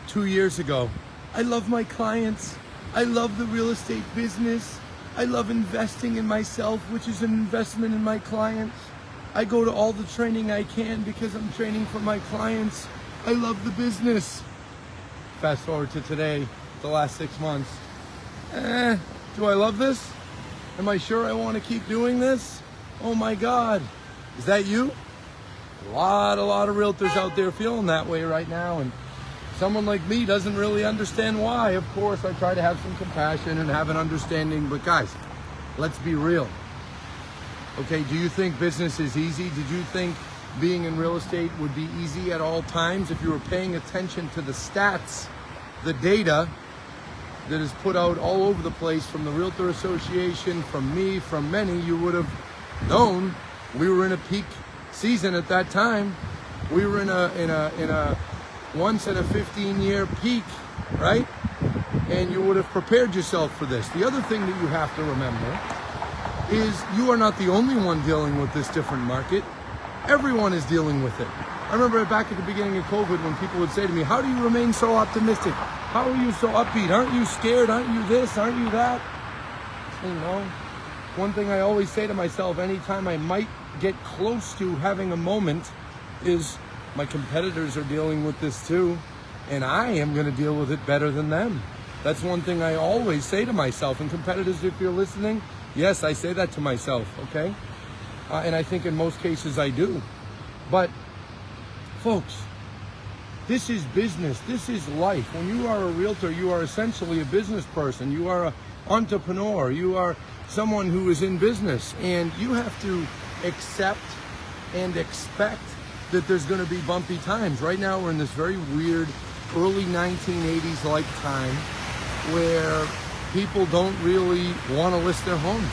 2 years ago. I love my clients. I love the real estate business. I love investing in myself, which is an investment in my clients. I go to all the training I can because I'm training for my clients. I love the business. Fast forward to today, the last 6 months. Do I love this? Am I sure I want to keep doing this? Oh my God. Is that you? A lot of realtors out there feeling that way right now, and someone like me doesn't really understand why. Of course, I try to have some compassion and have an understanding, but guys, let's be real. Okay, do you think business is easy? Did you think being in real estate would be easy at all times? If you were paying attention to the stats, the data that is put out all over the place from the Realtor Association, from me, from many, you would have known we were in a peak season at that time. We were in a once in a 15-year peak, right? And you would have prepared yourself for this. The other thing that you have to remember is you are not the only one dealing with this different market. Everyone is dealing with it. I remember back at the beginning of COVID when people would say to me, how do you remain so optimistic? How are you so upbeat? Aren't you scared? Aren't you this? Aren't you that? You know, one thing I always say to myself anytime I might get close to having a moment is my competitors are dealing with this too, and I am going to deal with it better than them. That's one thing I always say to myself. And competitors, if you're listening, yes, I say that to myself, okay? And I think in most cases I do. But folks, this is business. This is life. When you are a realtor, you are essentially a business person. You are an entrepreneur. You are someone who is in business, and you have to accept and expect that there's going to be bumpy times. Right now we're in this very weird early 1980s like time where people don't really want to list their homes.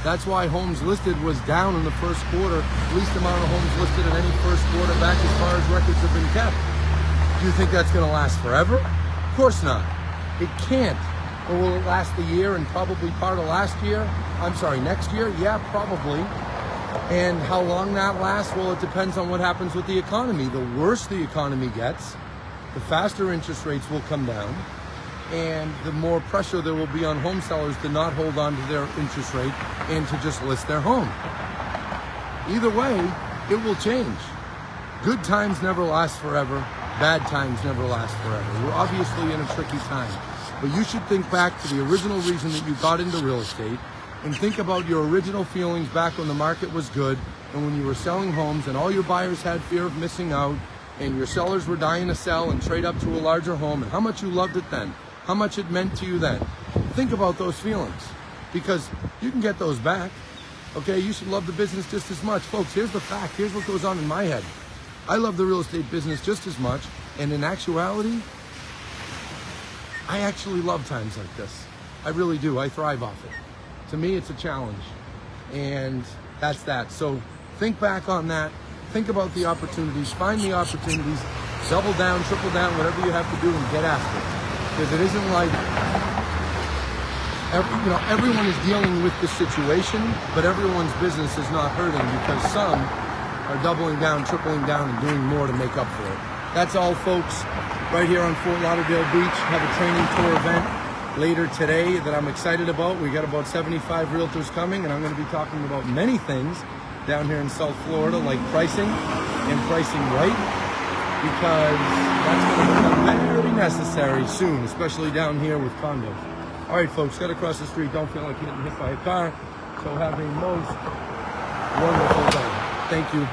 That's why homes listed was down in the first quarter, least amount of homes listed in any first quarter back as far as records have been kept. Do you think that's going to last forever? Of course not. It can't. Or will it last a year and probably part of next year? Yeah, probably. And how long that lasts? Well, it depends on what happens with the economy. The worse the economy gets, the faster interest rates will come down, and the more pressure there will be on home sellers to not hold on to their interest rate and to just list their home. Either way, it will change. Good times never last forever. Bad times never last forever. We're obviously in a tricky time, but you should think back to the original reason that you got into real estate, and think about your original feelings back when the market was good and when you were selling homes and all your buyers had fear of missing out and your sellers were dying to sell and trade up to a larger home, and how much you loved it then, how much it meant to you then. Think about those feelings, because you can get those back. Okay, you should love the business just as much. Folks, here's the fact. Here's what goes on in my head. I love the real estate business just as much, and in actuality, I actually love times like this. I really do. I thrive off it. To me, it's a challenge, and that's that. So think back on that. Think about the opportunities. Find the opportunities. Double down, triple down, whatever you have to do, and get after it. Because it isn't like everyone is dealing with this situation, but everyone's business is not hurting because some are doubling down, tripling down, and doing more to make up for it. That's all, folks. Right here on Fort Lauderdale Beach, have a training tour event later today that I'm excited about. We got about 75 realtors coming, and I'm going to be talking about many things down here in South Florida, like pricing and pricing right, because that's going to become very necessary soon, especially down here with condos. All right, folks, got to cross the street. Don't feel like getting hit by a car. So have a most wonderful day. Thank you.